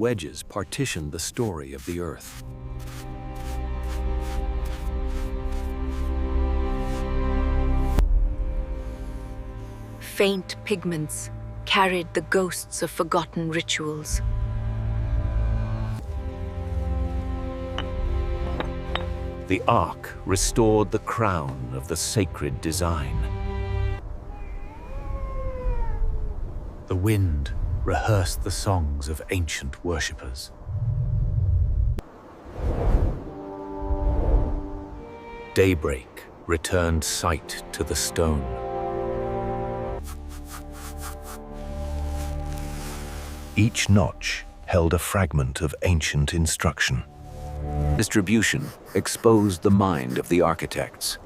Wedges partition the story of the Earth. Faint pigments carried the ghosts of forgotten rituals. The Ark restored the crown of the sacred design. The wind rehearsed the songs of ancient worshippers. Daybreak returned sight to the stone. Each notch held a fragment of ancient instruction. Distribution exposed the mind of the architects.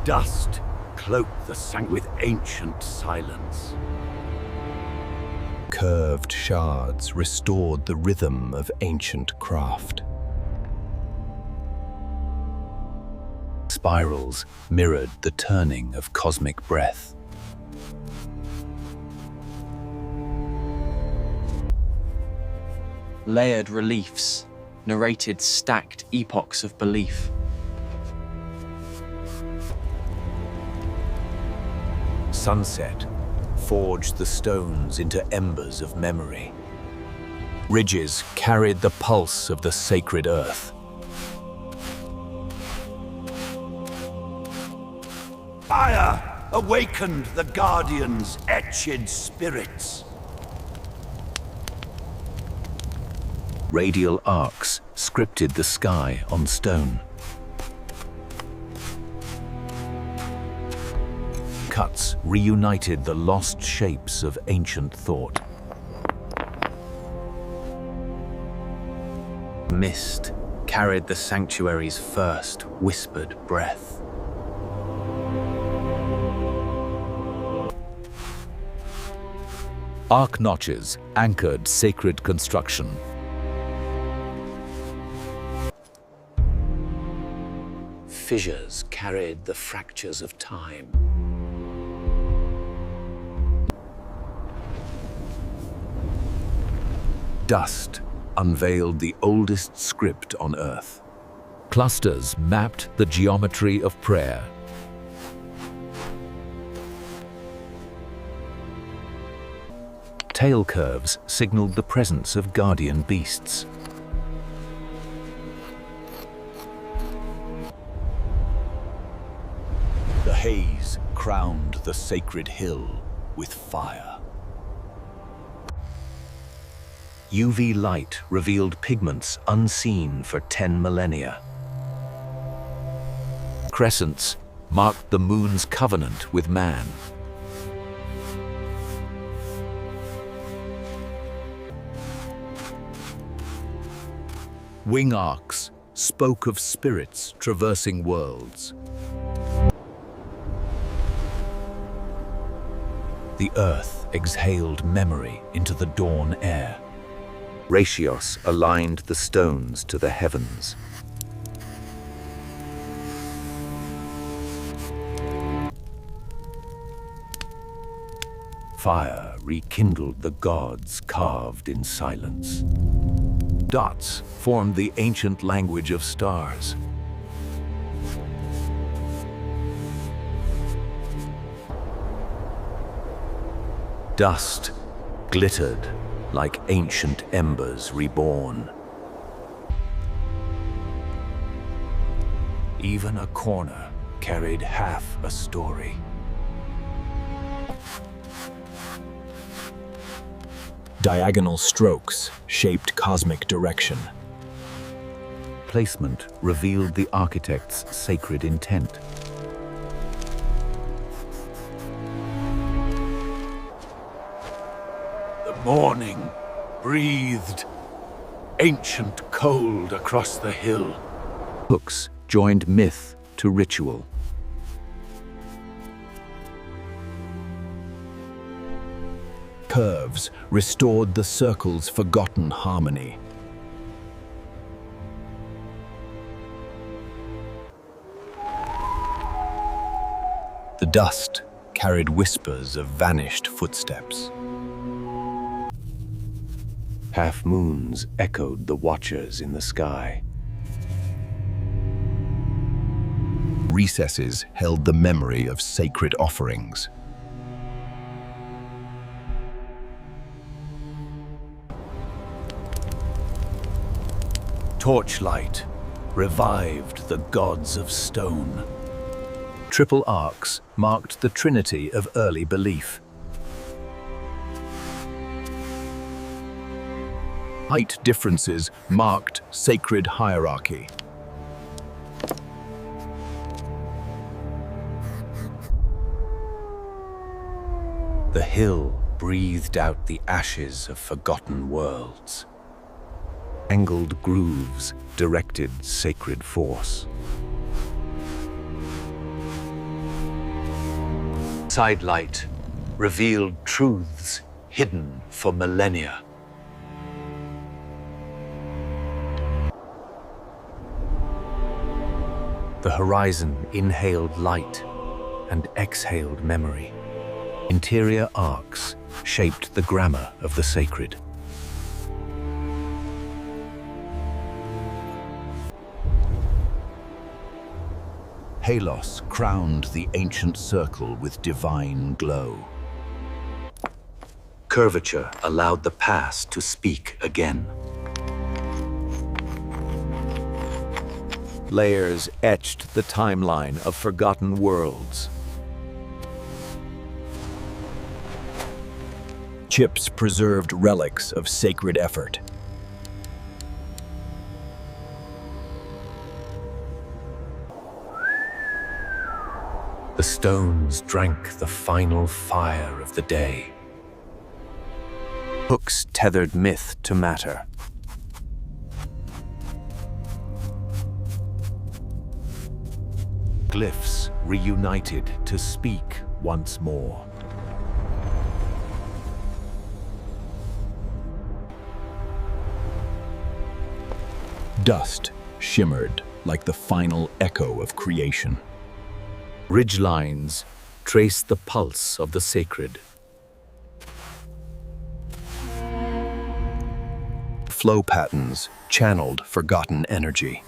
Dust cloaked the with ancient silence. Curved shards restored the rhythm of ancient craft. Spirals mirrored the turning of cosmic breath. Layered reliefs narrated stacked epochs of belief. Sunset forged the stones into embers of memory. Ridges carried the pulse of the sacred earth. Fire awakened the Guardian's etched spirits. Radial arcs scripted the sky on stone. Cuts reunited the lost shapes of ancient thought. Mist carried the sanctuary's first whispered breath. Arc notches anchored sacred construction. Fissures carried the fractures of time. Dust unveiled the oldest script on Earth. Clusters mapped the geometry of prayer. Tail curves signaled the presence of guardian beasts. The haze crowned the sacred hill with fire. UV light revealed pigments unseen for 10 millennia. Crescents marked the moon's covenant with man. Wing arcs spoke of spirits traversing worlds. The earth exhaled memory into the dawn air. Ratios aligned the stones to the heavens. Fire rekindled the gods carved in silence. Dots formed the ancient language of stars. Dust glittered like ancient embers reborn. Even a corner carried half a story. Diagonal strokes shaped cosmic direction. Placement revealed the architect's sacred intent. The morning breathed ancient cold across the hill. Hooks joined myth to ritual. Curves restored the circle's forgotten harmony. The dust carried whispers of vanished footsteps. Half-moons echoed the watchers in the sky. Recesses held the memory of sacred offerings. Torchlight revived the gods of stone. Triple arcs marked the trinity of early belief. Height differences marked sacred hierarchy. The hill breathed out the ashes of forgotten worlds. Angled grooves directed sacred force. Sidelight revealed truths hidden for millennia. The horizon inhaled light and exhaled memory. Interior arcs shaped the grammar of the sacred. Halos crowned the ancient circle with divine glow. Curvature allowed the past to speak again. Layers etched the timeline of forgotten worlds. Chips preserved relics of sacred effort. The stones drank the final fire of the day. Hooks tethered myth to matter. Glyphs reunited to speak once more. Dust shimmered like the final echo of creation. Ridgelines traced the pulse of the sacred. Flow patterns channeled forgotten energy.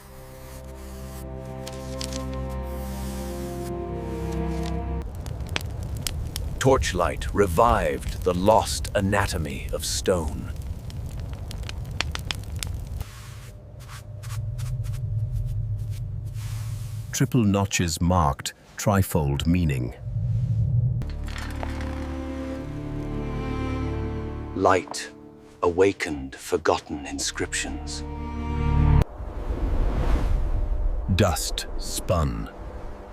Torchlight revived the lost anatomy of stone. Triple notches marked trifold meaning. Light awakened forgotten inscriptions. Dust spun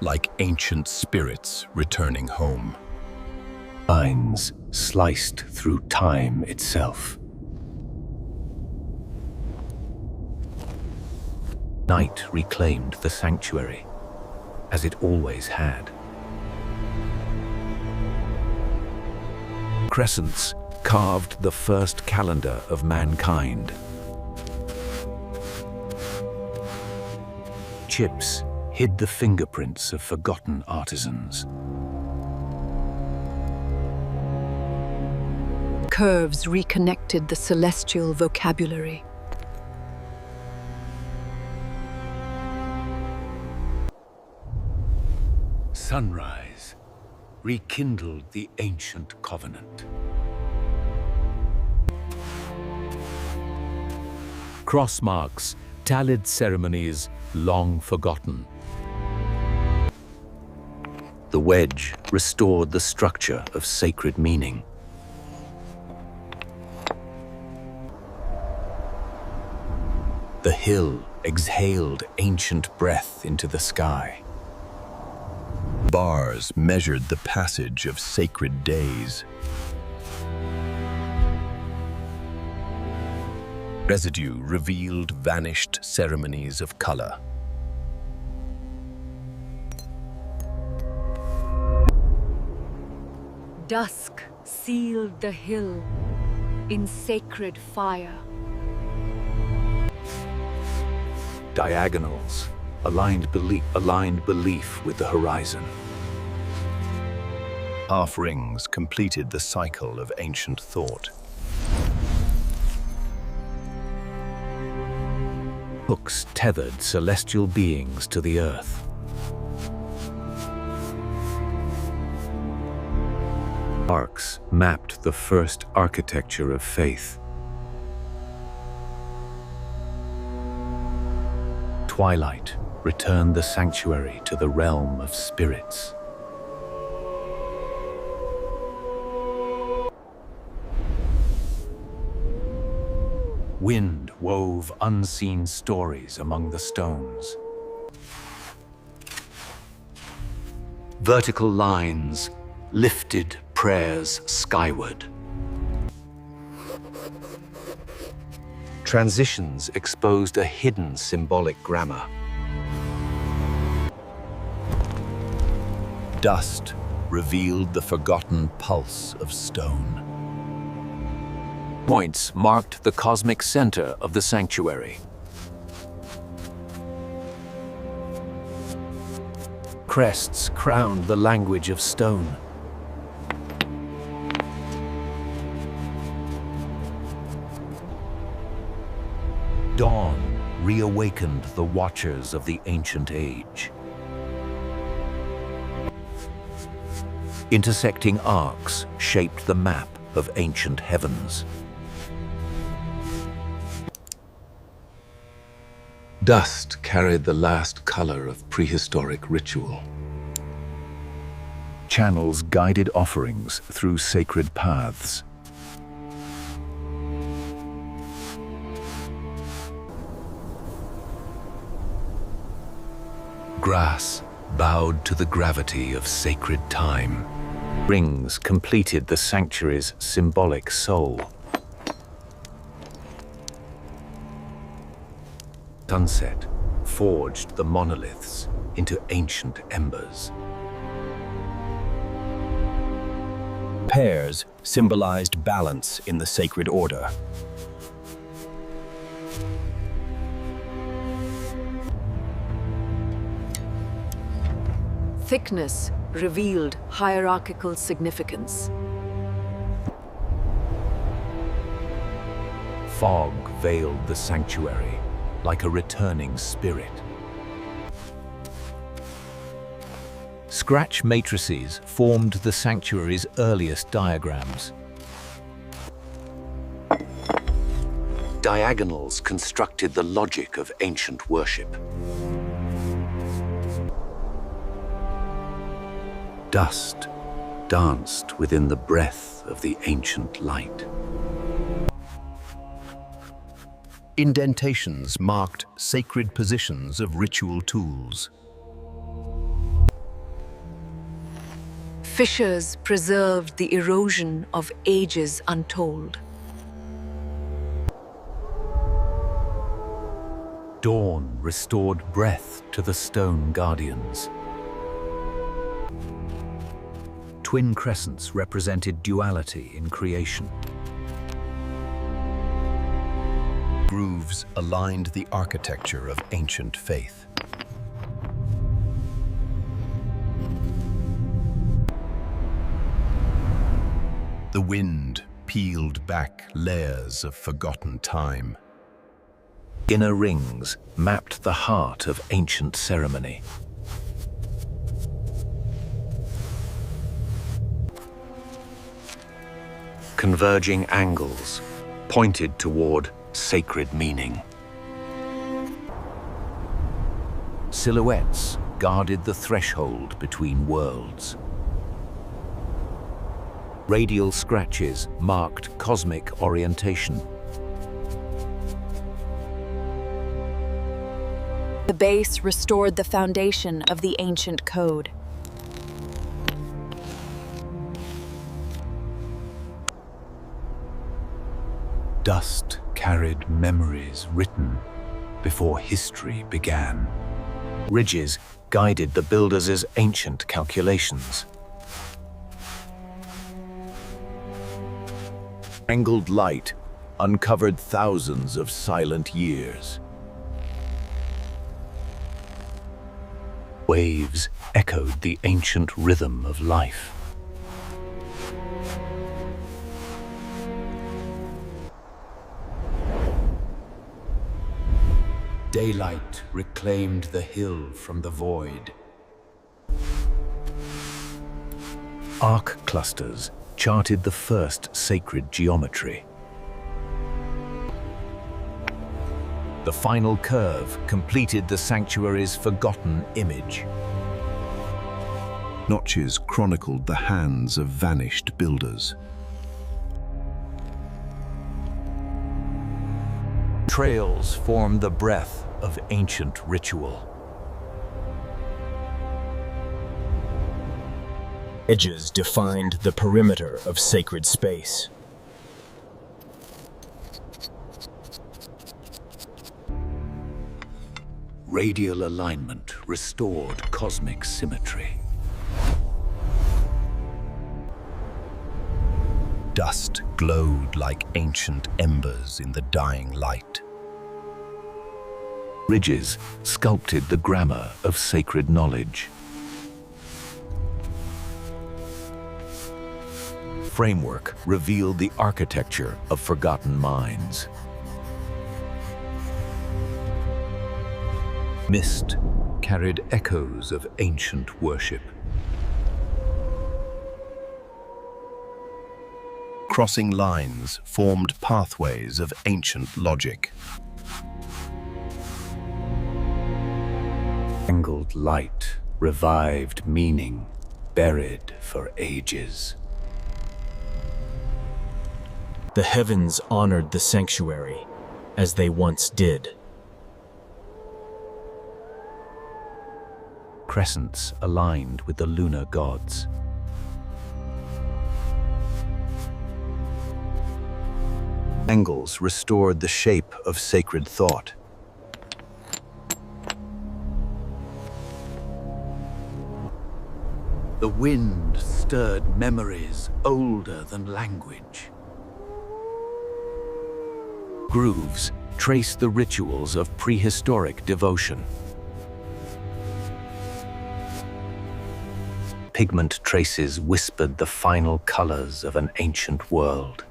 like ancient spirits returning home. Lines sliced through time itself. Night reclaimed the sanctuary, as it always had. Crescents carved the first calendar of mankind. Chips hid the fingerprints of forgotten artisans. Curves reconnected the celestial vocabulary. Sunrise rekindled the ancient covenant. Cross marks tallied ceremonies long forgotten. The wedge restored the structure of sacred meaning. The hill exhaled ancient breath into the sky. Bars measured the passage of sacred days. Residue revealed vanished ceremonies of color. Dusk sealed the hill in sacred fire. Diagonals aligned belief with the horizon. Half rings completed the cycle of ancient thought. Hooks tethered celestial beings to the earth. Arcs mapped the first architecture of faith. Twilight returned the sanctuary to the realm of spirits. Wind wove unseen stories among the stones. Vertical lines lifted prayers skyward. Transitions exposed a hidden symbolic grammar. Dust revealed the forgotten pulse of stone. Points marked the cosmic center of the sanctuary. Crests crowned the language of stone. Dawn reawakened the watchers of the ancient age. Intersecting arcs shaped the map of ancient heavens. Dust carried the last color of prehistoric ritual. Channels guided offerings through sacred paths. Grass bowed to the gravity of sacred time. Rings completed the sanctuary's symbolic soul. Sunset forged the monoliths into ancient embers. Pairs symbolized balance in the sacred order. Thickness revealed hierarchical significance. Fog veiled the sanctuary like a returning spirit. Scratch matrices formed the sanctuary's earliest diagrams. Diagonals constructed the logic of ancient worship. Dust danced within the breath of the ancient light. Indentations marked sacred positions of ritual tools. Fissures preserved the erosion of ages untold. Dawn restored breath to the stone guardians. Twin crescents represented duality in creation. Grooves aligned the architecture of ancient faith. The wind peeled back layers of forgotten time. Inner rings mapped the heart of ancient ceremony. Converging angles pointed toward sacred meaning. Silhouettes guarded the threshold between worlds. Radial scratches marked cosmic orientation. The base restored the foundation of the ancient code. Dust carried memories written before history began. Ridges guided the builders' ancient calculations. Angled light uncovered thousands of silent years. Waves echoed the ancient rhythm of life. Daylight reclaimed the hill from the void. Arc clusters charted the first sacred geometry. The final curve completed the sanctuary's forgotten image. Notches chronicled the hands of vanished builders. Trails formed the breath of ancient ritual. Edges defined the perimeter of sacred space. Radial alignment restored cosmic symmetry. Dust glowed like ancient embers in the dying light. Ridges sculpted the grammar of sacred knowledge. Framework revealed the architecture of forgotten minds. Mist carried echoes of ancient worship. Crossing lines formed pathways of ancient logic. Angled light revived meaning buried for ages. The heavens honored the sanctuary, as they once did. Crescents aligned with the lunar gods. Angles restored the shape of sacred thought. The wind stirred memories older than language. Grooves traced the rituals of prehistoric devotion. Pigment traces whispered the final colors of an ancient world.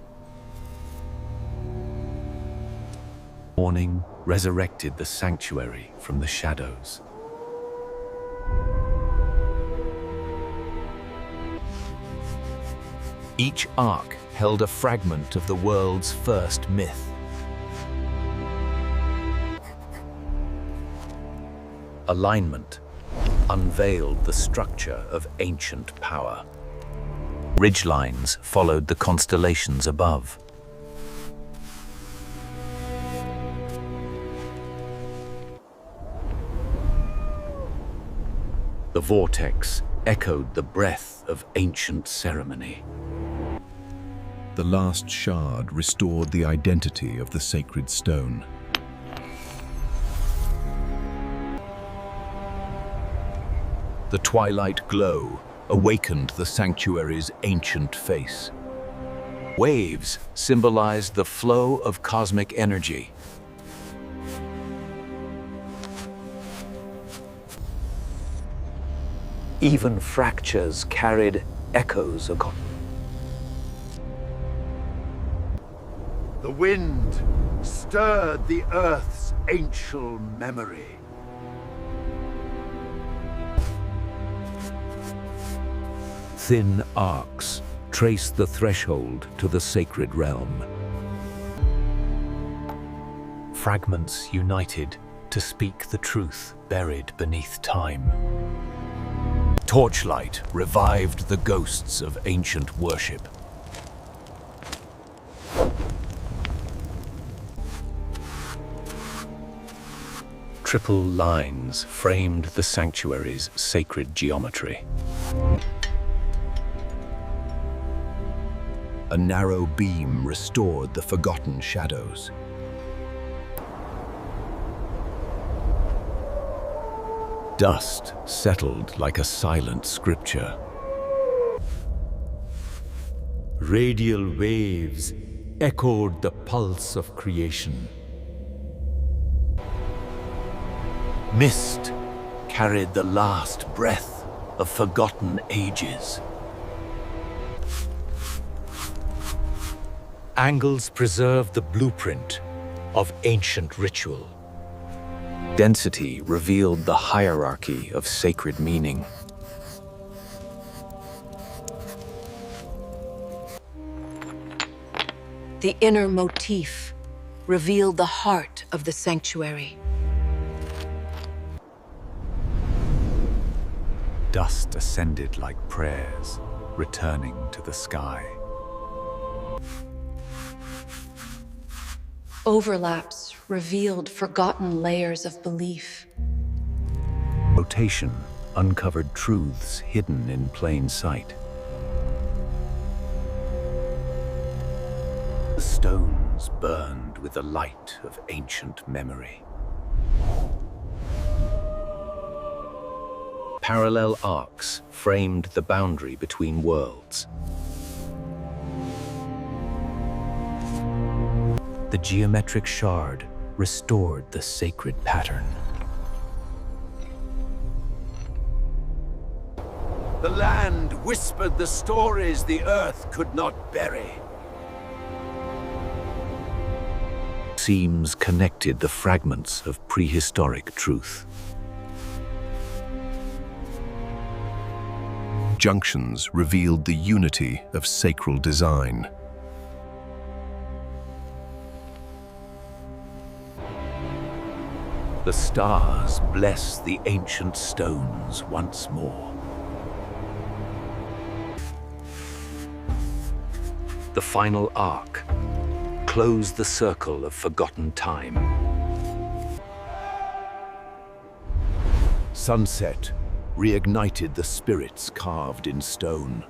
Morning resurrected the sanctuary from the shadows. Each arc held a fragment of the world's first myth. Alignment unveiled the structure of ancient power. Ridgelines followed the constellations above. The vortex echoed the breath of ancient ceremony. The last shard restored the identity of the sacred stone. The twilight glow awakened the sanctuary's ancient face. Waves symbolized the flow of cosmic energy. Even fractures carried echoes of. The wind stirred the earth's ancient memory. Thin arcs traced the threshold to the sacred realm. Fragments united to speak the truth buried beneath time. Torchlight revived the ghosts of ancient worship. Triple lines framed the sanctuary's sacred geometry. A narrow beam restored the forgotten shadows. Dust settled like a silent scripture. Radial waves echoed the pulse of creation. Mist carried the last breath of forgotten ages. Angles preserved the blueprint of ancient ritual. density revealed the hierarchy of sacred meaning. The inner motif revealed the heart of the sanctuary. Dust ascended like prayers, returning to the sky. Overlaps revealed forgotten layers of belief. Rotation uncovered truths hidden in plain sight. The stones burned with the light of ancient memory. Parallel arcs framed the boundary between worlds. The geometric shard restored the sacred pattern. The land whispered the stories the earth could not bury. Seams connected the fragments of prehistoric truth. Junctions revealed the unity of sacral design. The stars bless the ancient stones once more. The final arc closed the circle of forgotten time. Sunset reignited the spirits carved in stone.